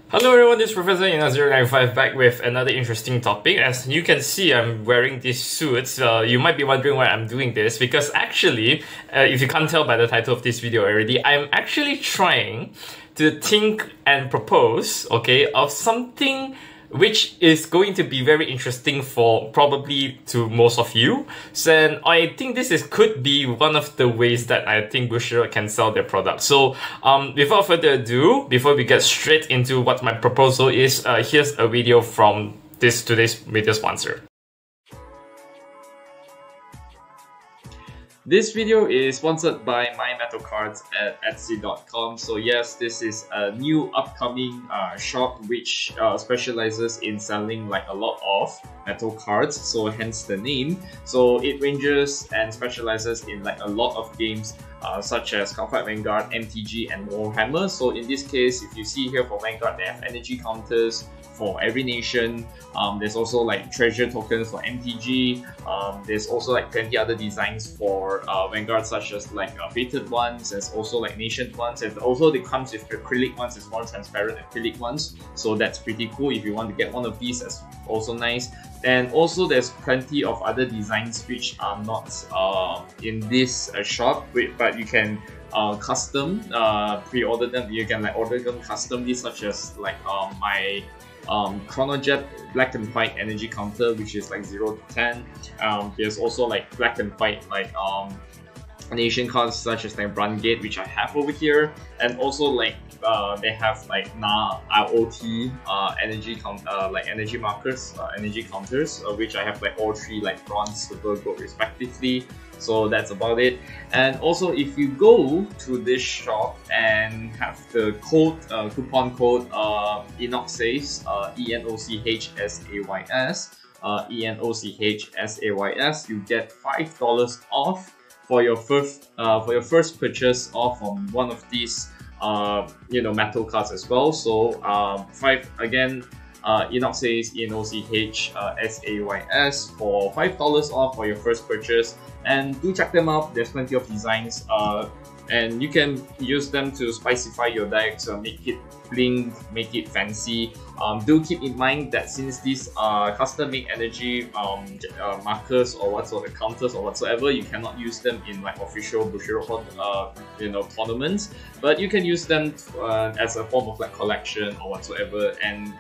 Hello everyone, this is Professor Ina095 back with another interesting topic. As you can see, I'm wearing these suits. You might be wondering why I'm doing this, because actually, if you can't tell by the title of this video already, I'm actually trying to think and propose, okay, of something which is going to be very interesting for probably to most of you. So I think could be one of the ways that I think Bushiroad can sell their product. So without further ado, before we get straight into what my proposal is, here's a video from today's video sponsor. This video is sponsored by MyMetalCards at Etsy.com. So yes, this is a new upcoming shop which specializes in selling like a lot of metal cards, so hence the name. So it ranges and specializes in like a lot of games such as Counterfight Vanguard, MTG and Warhammer. So in this case, if you see here for Vanguard, they have energy counters for every nation. There's also like treasure tokens for MTG. There's also like plenty other designs for Vanguard, such as like fated ones. There's also like nation ones, and also it comes with acrylic ones. It's more transparent acrylic ones, so that's pretty cool. If you want to get one of these, that's also nice. And also there's plenty of other designs which are not in this shop, but you can custom pre-order them. You can like order them customly, such as like my Chronojet black and white energy counter, which is like 0 to 10. There's also like black and white like nation cards such as like Brungate, which I have over here, and also like they have like IoT energy like energy markers, energy counters, which I have like all three, like bronze, silver, gold respectively. So that's about it. And also, if you go to this shop and have the code coupon code Enochsays, ENOCHSAYS, ENOCHSAYS, you get $5 off for your first purchase of one of these metal cards as well. So Enochsays, ENOCHSAYS, for $5 off for your first purchase. And do check them out. There's plenty of designs, and you can use them to spicify your decks, make it bling, make it fancy. Do keep in mind that since these are custom-made energy markers or whatsoever, counters or whatsoever, you cannot use them in like official Bushiroad tournaments. But you can use them as a form of like collection or whatsoever. And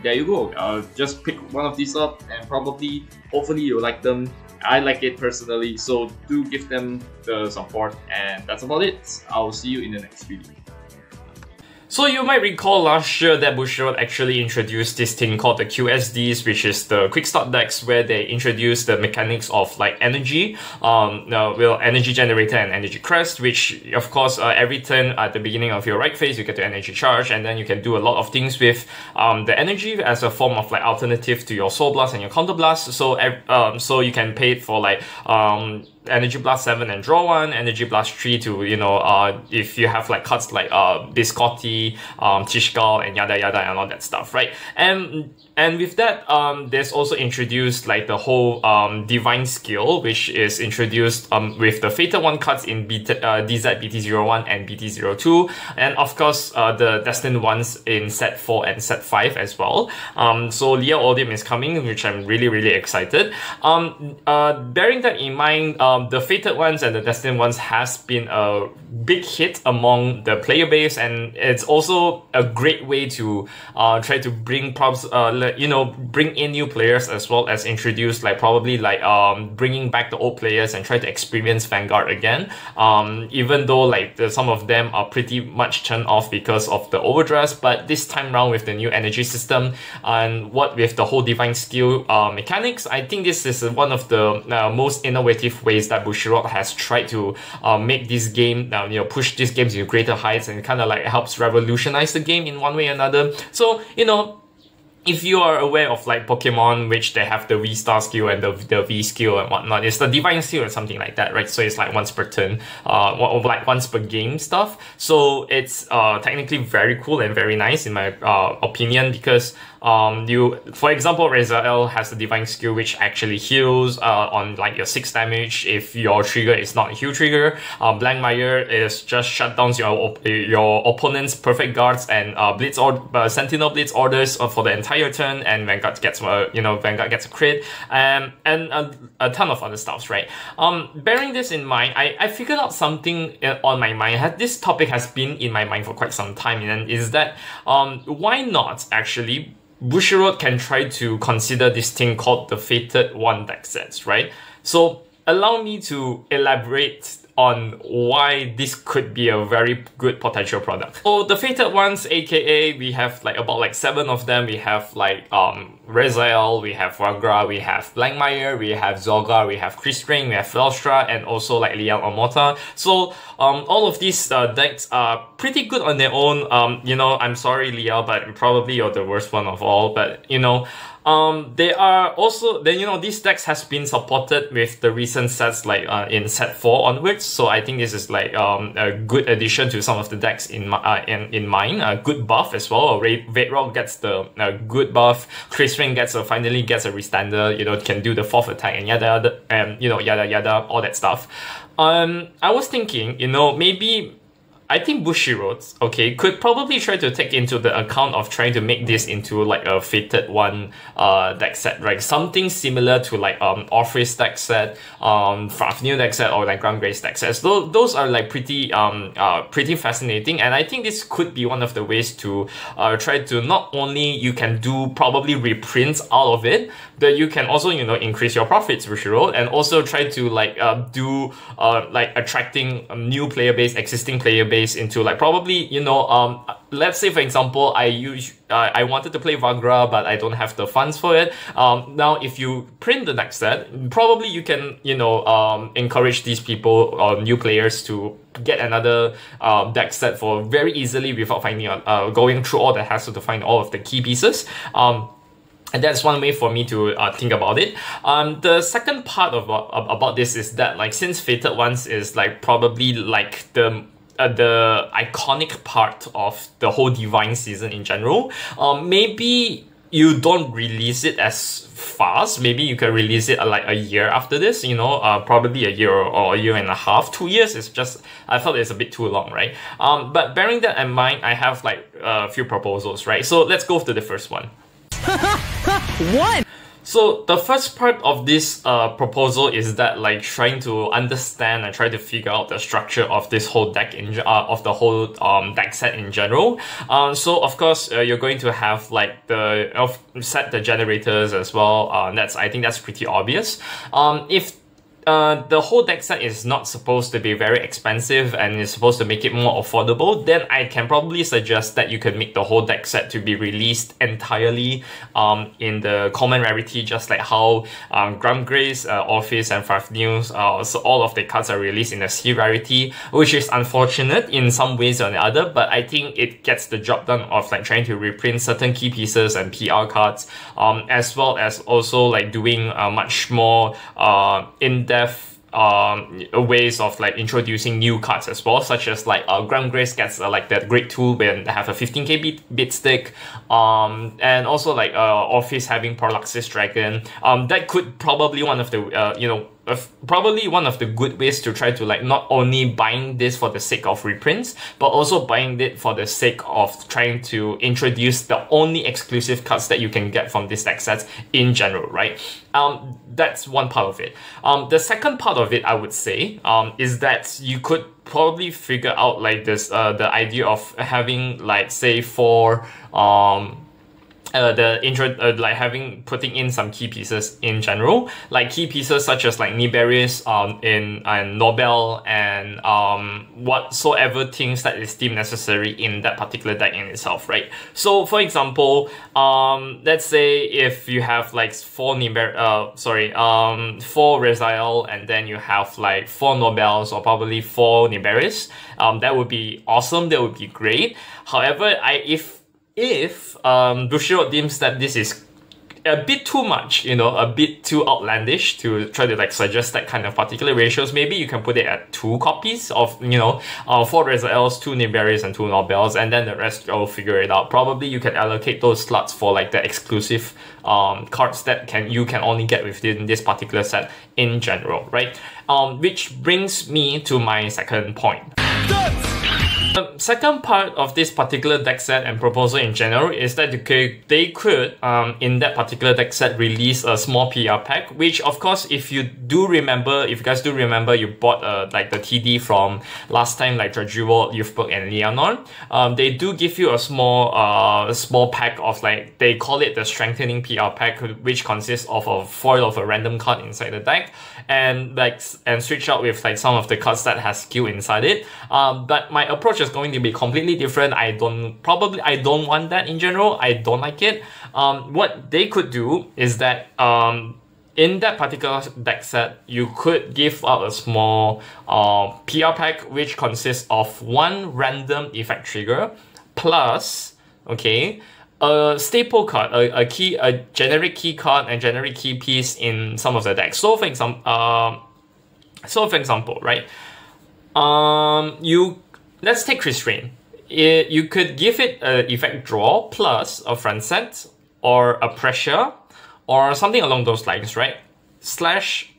there you go. Just pick one of these up, and hopefully you'll like them. I like it personally, so do give them the support, and that's about it. I'll see you in the next video. So you might recall last year that Bushiroad actually introduced this thing called the QSDs, which is the quick start decks, where they introduced the mechanics of like energy, energy generator and energy crest, which of course every turn at the beginning of your right phase you get the energy charge, and then you can do a lot of things with the energy as a form of like alternative to your soul blast and your counter blast. So you can pay it for like Energy Blast 7 and draw 1, Energy Blast 3 to, if you have like cards like Biscotti, Tishkal and yada yada and all that stuff, right? And with that, there's also introduced like the whole Divine Skill, which is introduced with the Fated 1 cards in DZ BT01 and BT02, and of course the Destined ones in set 4 and set 5 as well. So Leah Odium is coming, which I'm really excited. Bearing that in mind, the Fated ones and the Destined ones has been a big hit among the player base, and it's also a great way to try to bring bring in new players, as well as introduce like bringing back the old players and try to experience Vanguard again. Even though like some of them are pretty much turned off because of the overdress, but this time around with the new energy system and with the whole Divine Skill mechanics, I think this is one of the most innovative ways that Bushiroad has tried to make this game, push these games into greater heights, and kind of like helps revolutionize the game in one way or another. So if you are aware of like Pokemon, which they have the V-Star skill and the V skill and whatnot, it's the Divine skill or something like that, right? So it's like once per turn, or like once per game stuff. So it's technically very cool and very nice in my opinion, because for example, Raziel has the Divine skill which actually heals on like your 6 damage if your trigger is not a heal trigger. Blankmire is just shut down your opponent's perfect guards and blitz or Sentinel blitz orders for the entire turn, and Vanguard gets Vanguard gets a crit, and a ton of other stuffs, right? Bearing this in mind, I figured out something on my mind. This topic has been in my mind for quite some time, and is that why not actually Bushiroad can try to consider this thing called the Fated One deck sets, right? So allow me to elaborate on why this could be a very good potential product. So the Fated Ones, aka we have like about like 7 of them. We have like Raziel, we have Vagra, we have Blankmire, we have Zolgar, we have Crystring, we have Felstra, and also like Liang or Morta. So all of these decks are pretty good on their own. I'm sorry Liao, but probably you're the worst one of all, but they are also, these decks has been supported with the recent sets like in set 4 onwards, so I think this is like a good addition to some of the decks in mine. A good buff as well. Vedrog gets the good buff. Crystring finally gets a restander, can do the 4th attack and yada yada, all that stuff. I was thinking, maybe I think Bushiroad, could probably try to take into the account of trying to make this into like a Fated One deck set, right? Something similar to like Orpheus deck set, Fafnir deck set, or like Grandgrace deck sets. Those are like pretty fascinating, and I think this could be one of the ways to try to not only you can do probably reprints out of it, but you can also increase your profits, Bushiroad, and also try to like do like attracting new player base, existing player base into like probably let's say for example I wanted to play Vagra but I don't have the funds for it. Now if you print the deck set, probably you can encourage these people or new players to get another deck set for very easily without finding going through all the hassle to find all of the key pieces. And that's one way for me to think about it. The second part about this is that like since Fated Ones is like probably like the iconic part of the whole Divine season in general, maybe you don't release it as fast. Maybe you can release it like a year after this, probably a year or a year and a half. 2 years is just, I felt it's a bit too long, right? But bearing that in mind, I have like a few proposals, right? So let's go to the first one. One. So the first part of this proposal is that like trying to understand and try to figure out the structure of this whole deck of the whole deck set in general. So of course you're going to have like set the generators as well. I think that's pretty obvious. If the whole deck set is not supposed to be very expensive and is supposed to make it more affordable, then I can probably suggest that you can make the whole deck set to be released entirely in the common rarity, just like how Grandgrace, Orpheus, and Fafnir, so all of the cards are released in the C rarity, which is unfortunate in some ways or the other, but I think it gets the job done of like trying to reprint certain key pieces and PR cards, as well as also like doing much more in-depth ways of like introducing new cards as well, such as like Grandgrace gets like that great tool when they have a 15k bit stick, and also like Orpheus having Parallaxis Dragon. That could probably one of the probably one of the good ways to try to like not only buying this for the sake of reprints, but also buying it for the sake of trying to introduce the only exclusive cards that you can get from this deck sets in general, right? That's one part of it. The second part of it, I would say, is that you could probably figure out like this, the idea of having like say putting in some key pieces in general, like key pieces such as like Niberis and Nobel and whatsoever things that is deemed necessary in that particular deck in itself, right? So for example, let's say if you have like 4 Raziel and then you have like 4 Nobels or probably 4 Niberis, that would be awesome, that would be great. However, if Bushiroad deems that this is a bit too much, you know, a bit too outlandish to try to like suggest that kind of particular ratios, maybe you can put it at 2 copies of, you know, 4 Razor-Els, 2 Nibelries, and 2 Nobels, and then the rest you'll figure it out. Probably you can allocate those slots for like the exclusive cards that you can only get within this particular set in general, right? Which brings me to my second point. The second part of this particular deck set and proposal in general is that they could, in that particular deck set, release a small PR pack, which of course, if you guys do remember, you bought like the TD from last time, like Drudgeworld, Youthberg, and Leonor. They do give you a small pack of like, they call it the Strengthening PR pack, which consists of a foil of a random card inside the deck, and switch out with like some of the cards that has skill inside it. But my approach is going to be completely different. I don't want that in general. I don't like it. What they could do is that in that particular deck set, you could give out a small PR pack which consists of 1 random effect trigger plus, okay, a staple card, a generic key card and generic key piece in some of the decks. So for example, right? Let's take Restrain. You could give it an effect draw plus a front set or a pressure or something along those lines, right? Slash,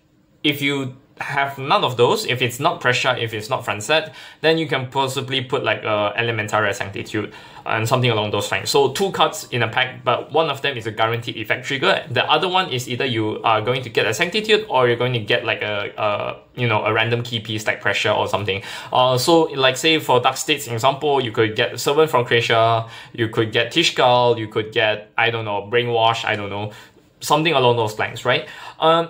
if you have none of those, if it's not pressure, if it's not front set, then you can possibly put like Elementary Sanctitude and something along those lines. So 2 cards in a pack, but one of them is a guaranteed effect trigger. The other one is either you are going to get a Sanctitude or you're going to get like a random key piece like pressure or something. So like say for Dark States example, you could get Servant from Croatia, you could get Tishkal, you could get, I don't know, Brainwash, I don't know, something along those lines, right?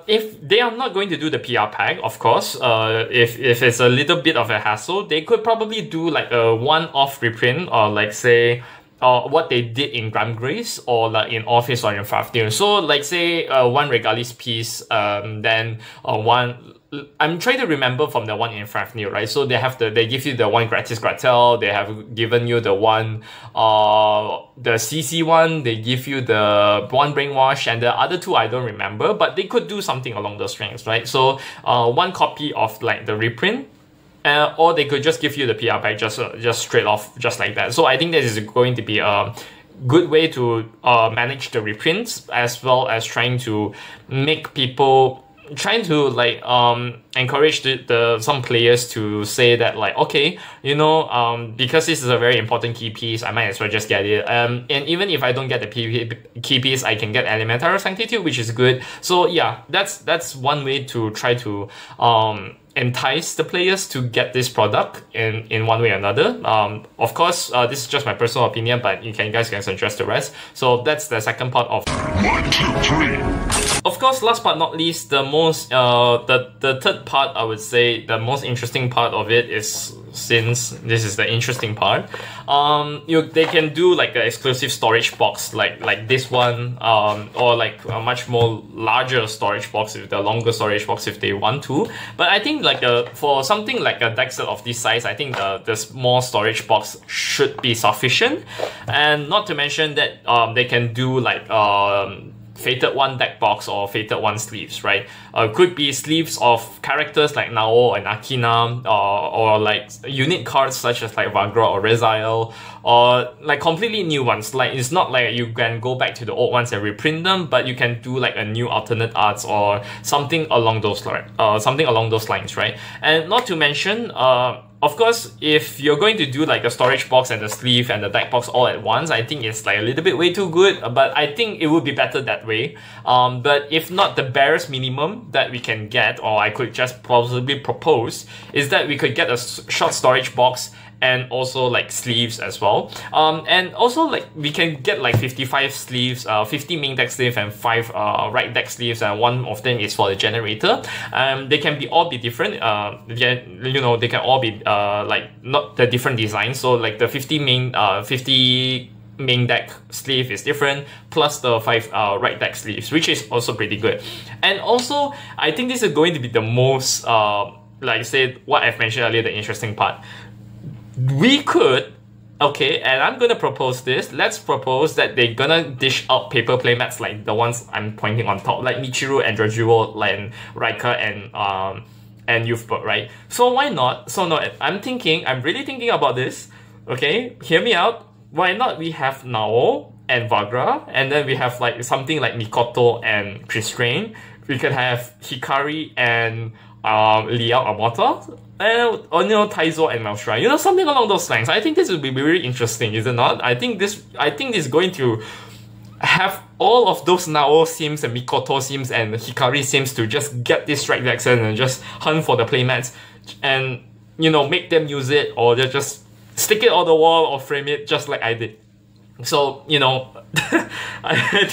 If they are not going to do the PR pack, of course, if it's a little bit of a hassle, they could probably do like a one-off reprint, or like say what they did in Gramgrace or like in Office or in Fafnir. So like say 1 Regalis piece, then one. I'm trying to remember from the one in Fafnir, right? So they give you the 1 Gratis Gratel, they have given you the one, the CC one, they give you the 1 Brainwash, and the other 2 I don't remember, but they could do something along those strengths, right? So 1 copy of like the reprint, or they could just give you the PR pack just straight off, just like that. So I think this is going to be a good way to manage the reprints, as well as trying to make people, trying to like encourage some players to say that like, okay, you know, because this is a very important key piece, I might as well just get it. And even if I don't get the key piece, I can get Elementary Sanctitude, which is good. So yeah, that's one way to try to entice the players to get this product in one way or another. Of course, this is just my personal opinion, but you guys can suggest the rest. So that's the second part of 1, 2, 3. Of course, last but not least, the most the third part, I would say the most interesting part of it is, since this is the interesting part, they can do like an exclusive storage box like this one, or like a much more larger storage box, with the longer storage box if they want to. But I think like for something like a deck set of this size, I think the small storage box should be sufficient. And not to mention that they can do like Fated 1 deck box or Fated 1 sleeves, right? Could be sleeves of characters like Nao and Akina, or like unique cards such as like Vagra or Rezael, or like completely new ones. Like it's not like you can go back to the old ones and reprint them, but you can do like a new alternate arts or something along those lines, right? And not to mention, of course, if you're going to do like the storage box and the sleeve and the deck box all at once, I think it's like a little bit way too good, but I think it would be better that way. But if not, the barest minimum that we can get, or I could just possibly propose, is that we could get a short storage box and also like sleeves as well. And also like we can get like 55 sleeves, 50 main deck sleeves and 5 right deck sleeves, and one of them is for the generator. They can all be different. You know, they can all be like not the different designs. So like the 50 main deck sleeve is different, plus the 5 right deck sleeves, which is also pretty good. And also, I think this is going to be the most, like say what I've mentioned earlier, the interesting part. We could Okay, and I'm gonna propose this. Let's propose that they're gonna dish out paper playmats like the ones I'm pointing on top, like Michiru and Drojuro, and Raika and Youthbird, right? So why not? So no, I'm really thinking about this. Okay, hear me out. Why not we have Nao and Vagra, and then we have like something like Mikoto and Constrain. We could have Hikari and Liao Amata, and Taizo and Maelstrom. Something along those lines. I think this would be very interesting, is it not? I think this is going to have all of those Nao sims and Mikoto sims and Hikari sims to just get this strike dex and just hunt for the playmats and make them use it, or they just stick it on the wall or frame it just like I did. So I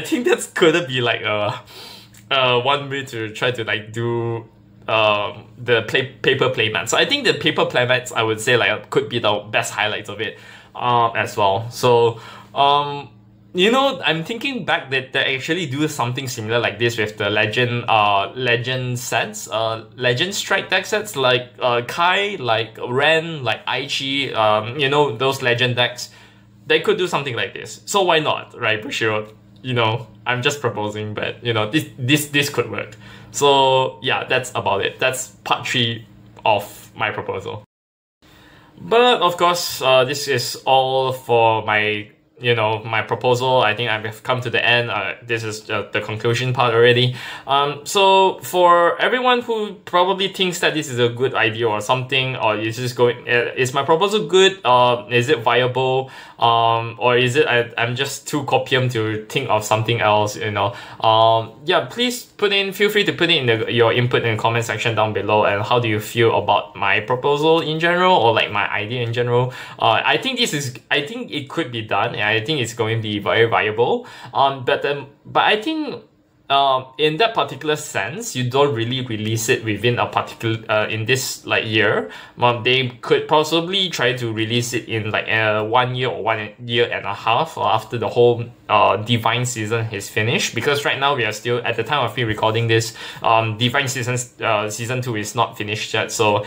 think that's gonna be like one way to try to like do the paper playmats. So I think the paper playmats, I would say, like could be the best highlights of it as well. So I'm thinking back that they actually do something similar like this with the legend sets, legend strike deck sets like Kai, like Ren, like Aichi, those legend decks. They could do something like this. So why not, right, Bushiroad? I'm just proposing, but this could work. So yeah, that's about it. That's part 3 of my proposal. But of course, this is all for my my proposal. I think I've come to the end. This is the conclusion part already. So for everyone who probably thinks that this is a good idea or something, or is my proposal good? Is it viable? Or is it I'm just too copium to think of something else? Yeah, please feel free to put in your input in the comment section down below. And how do you feel about my proposal in general, or like my idea in general? I think it could be done. I think it's going to be very viable. But I think in that particular sense, you don't really release it within a particular in this like year. They could possibly try to release it in like 1 year or 1 year and a half after the whole Divine season is finished. Because right now we are still at the time of me recording this, Divine season 2 is not finished yet. So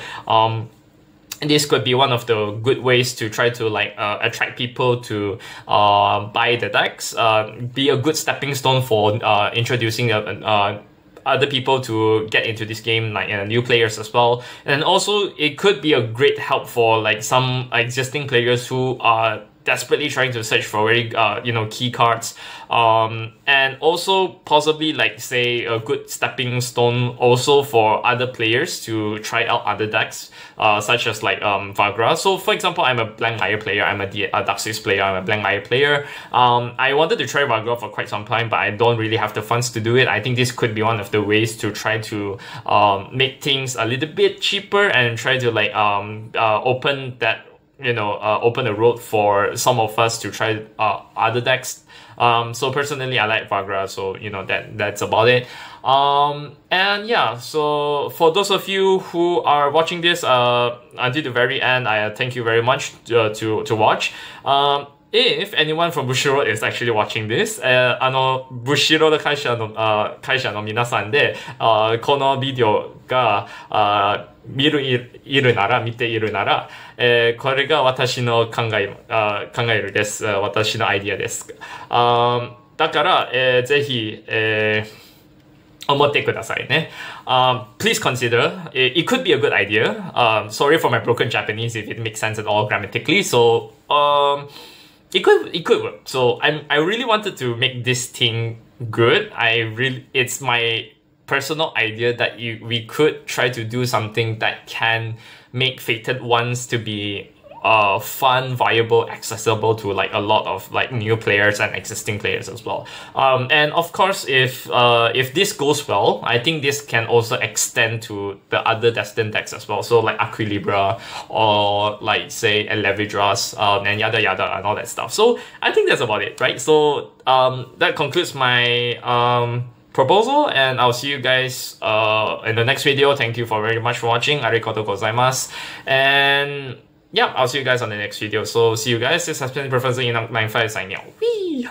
this could be one of the good ways to try to like attract people to buy the decks, be a good stepping stone for introducing other people to get into this game, like new players as well. And also it could be a great help for like some existing players who are desperately trying to search for very key cards, and also possibly like say a good stepping stone also for other players to try out other decks, such as like Vagra. So for example, I'm a Blank Liar player, I'm a Darkseid player, I'm a Blank Liar player. I wanted to try Vagra for quite some time, but I don't really have the funds to do it. I think this could be one of the ways to try to make things a little bit cheaper and try to like open that open the road for some of us to try other decks. So personally, I like Vagra, so that's about it. And yeah, so for those of you who are watching this until the very end, I thank you very much to watch. If anyone from Bushiroad is actually watching this, Bushiroad 会社の皆さんで、このビデオが見ているなら、これが私の考えるです。私のアイディアです。だから、ぜひ、思ってくださいね。Please consider. It could be a good idea. Sorry for my broken Japanese if it makes sense at all grammatically. So, it could work. So I really wanted to make this thing good. It's my personal idea that we could try to do something that can make Fated Ones to be fun, viable, accessible to like a lot of like new players and existing players as well. And of course, if this goes well, I think this can also extend to the other Destined decks as well. So like Aquilibra or like say Elevidras, and yada yada and all that stuff. So I think that's about it, right? So that concludes my proposal, and I'll see you guys in the next video. Thank you very much for watching. Arigatou gozaimasu. And yeah, I'll see you guys on the next video. So see you guys. This has been Professor Enoch 95 signing out. Whee!